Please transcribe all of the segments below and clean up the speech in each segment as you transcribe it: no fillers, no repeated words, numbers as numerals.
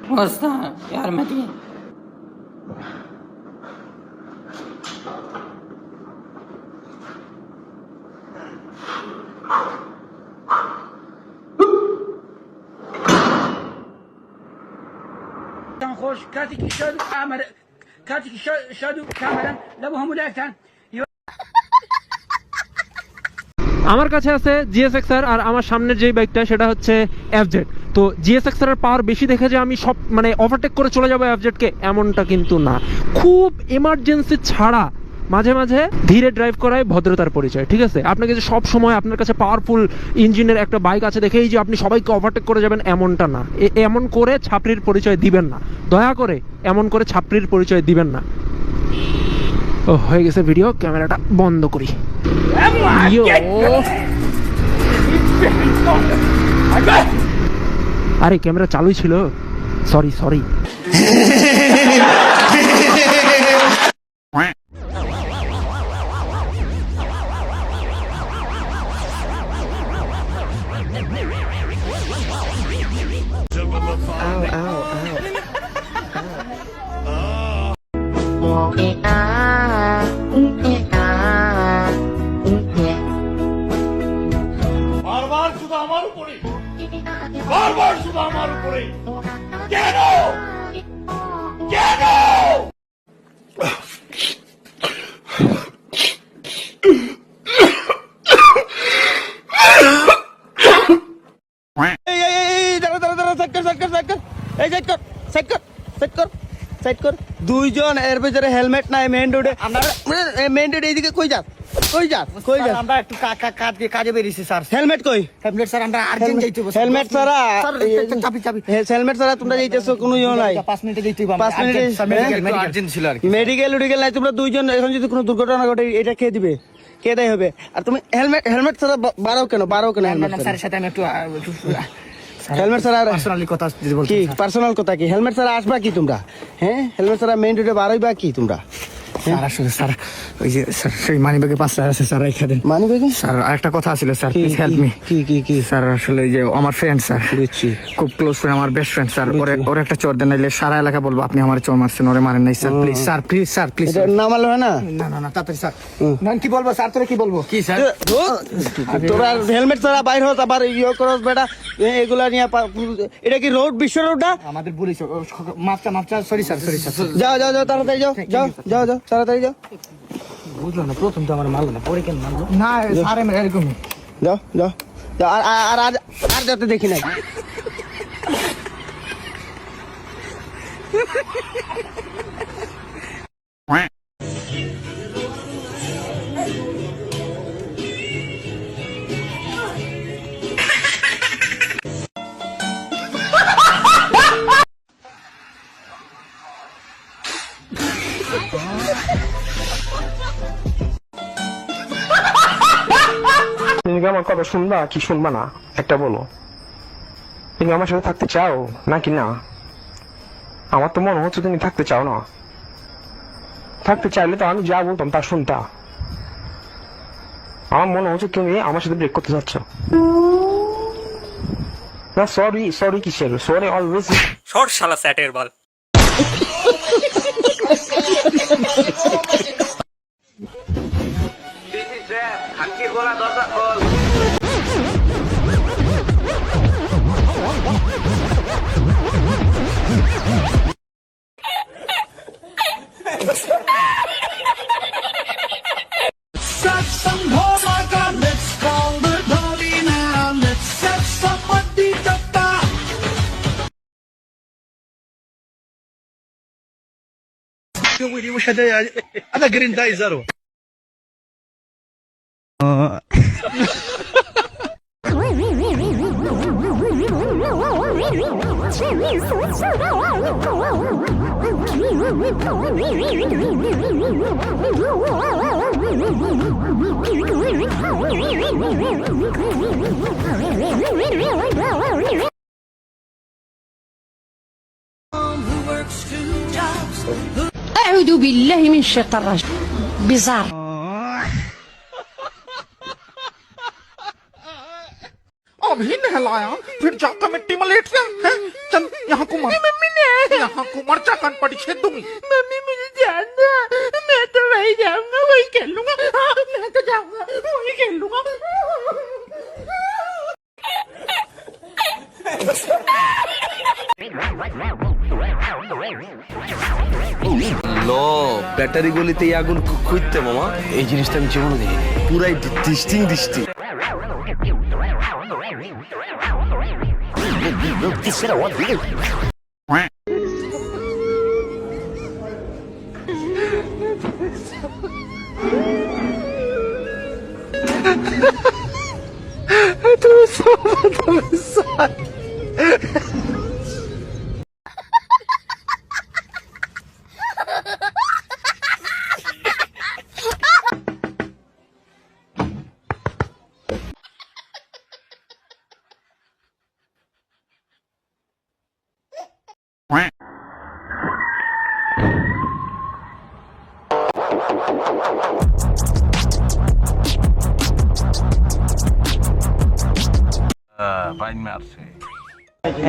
वस्ता यार मती خوش كاتك شادو عامر كاتك شادو كاملا لبهم ولاكتان আমার কাছে আছে জিএসএক্সআর আর আমার সামনের যেই বাইকটা সেটা হচ্ছে এফজেড। তো জিএসএক্সআর এর পাওয়ার বেশি দেখে যে আমি সব মানে ওভারটেক করে চলে যাবো এফজেডকে এমনটা কিন্তু না। খুব এমার্জেন্সি ছাড়া মাঝে মাঝে ধীরে ড্রাইভ করাই ভদ্রতার পরিচয়, ঠিক আছে? আপনাকে যে সব সময় আপনার কাছে পাওয়ারফুল ইঞ্জিনের একটা বাইক আছে দেখেই যে আপনি সবাইকে ওভারটেক করে যাবেন এমনটা না। এমন করে ছাপড়ির পরিচয় দিবেন না, দয়া করে এমন করে ছাপড়ির পরিচয় দিবেন না। ও হয়ে গেছে ভিডিও, ক্যামেরাটা বন্ধ করি। আরে ক্যামেরা চালুই ছিল, সরি সরি। বারবার শুধু আমার উপরে, বারবার শুধু আমার উপরে, কেন কেন? দুইজন এর ভিতরে হেলমেট নাই মেইন রোডে। মেইন রোডে এইদিকে কই যাস কই যাস কই যাস? আমরা একটু কাজে বেরিয়েছি স্যার। হেলমেট কই? হেলমেট স্যার আমরা আর্জেন্ট যাইতে হবে। হেলমেট ছাড়া চাবি চাবি হেলমেট ছাড়া তোমরা যাইতেছো কোনো ইয়ে নাই। 5 মিনিটে যাইতে হবে। 5 মিনিটে আর্জেন্ট ছিল আর কি। মেডিকেল নাই, তোমরা দুইজন এখন যদি কোনো দুর্ঘটনা ঘটে এটা কে দিবে? কে দায়ী হবে? আর তুমি হেলমেট ছাড়া বাড়াও কেন হেলমেট? স্যারের সাথে আমি একটু হেলমেট ছাড়া পার্সোনালি কথা বলছি। কি পার্সোনাল কথা? কি হেলমেট ছাড়া আসবা কি তোমরা? হ্যাঁ, হেলমেট ছাড়া মেইন রোডে বাড়াইবা কি তোমরা? স্যার আসলে স্যার ওই যে স্যার সেই মানিব্যাগে 5 টাকা আছে স্যার, রেখে দেন। মানিব্যাগে? স্যার আরেকটা কথা ছিল স্যার, প্লিজ হেল্প মি। কি স্যার আসলে যে আমার ফ্রেন্ড স্যার, বুঝছি, খুব ক্লোজ ফ্রেন্ড, আমার বেস্ট ফ্রেন্ড স্যার, ওর একটা চোর দেন, নাইলে সারা এলাকা বলবো আপনি আমার চোর মারছেন, ওরে মারেন নাই sir. Please sir, please sir, please. এটা না মারলে হয় না? না তাড়াতাড়ি স্যার। না কি বলবো স্যার, তোরা কি বলবো? কি স্যার তোরা হেলমেট ছাড়া বাইর হত আবার ইয়ে করস বেটা এগুলা নিয়ে। এটা কি রোড, বিশ্ব রোড না? আমাদের বলিস মাপটা সরি স্যার। যাও তাড়াতাড়ি যাও তাড়াতাড়ি যাও। বুঝলো না, প্রথম তো আমার মারলো না, পরে কেন মারলো? না স্যার আমি এরকমই। যাও আর যাতে দেখি নাই। তুমি কি আমার কথা শুনবা কি শুনবা না একটা বলো? তুমি আমার সাথে থাকতে চাও নাকি না? আমার তো মনে হচ্ছে তুমি থাকতে চাও না। থাকতে চাইলে তো আমি যা বলতাম তা শুনতা। আমার মনে হচ্ছে তুমি আমার সাথে ব্রেক করতে চাচ্ছ। না সরি কিসের সরি? অলওয়েজ শর্ট শালা স্যাটের বল। مش هذا جرين دايزرو. أعوذ بالله من الشيطان الرجيم. بزار कभी नहलाया फिर जाकर मिट्टी में लेट गया हैं? चल यहाँ को मर मम्मी ने यहाँ को मर जा कान पड़ी छेद दूंगी मम्मी मुझे जानना मैं तो वही जाऊंगा वही खेलूंगा मैं तो जाऊंगा वही खेलूंगा লো ব্যাটারি গলিতে আগুন খুঁজতে মামা এই জিনিসটা আমি জীবনে দেখিনি পুরাই ডিস্টিং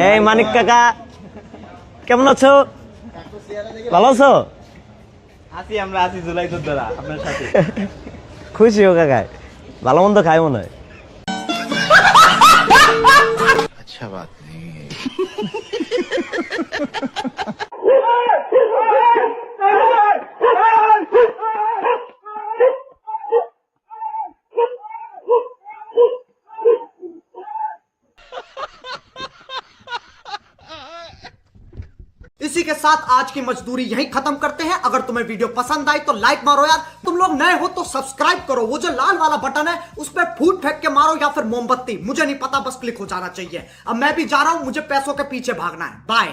এই মানিক কাকা কেমন আছো ভালো আছো আমরা আছি জুলাই 14 আপনার সাথে খুশি হো কাকা ভালো মন্দ খাই মনে হয় अच्छा बात नहीं है इसी के साथ आज की मजदूरी यहीं खत्म करते हैं। अगर तुम्हें वीडियो पसंद आई तो लाइक मारो यार, तुम लोग नए हो तो सब्सक्राइब करो, वो जो लाल वाला बटन है उस पर फूट फेंक के मारो या फिर मोमबत्ती, मुझे नहीं पता, बस क्लिक हो जाना चाहिए। अब मैं भी जा रहा हूं, मुझे पैसों के पीछे भागना है। बाय।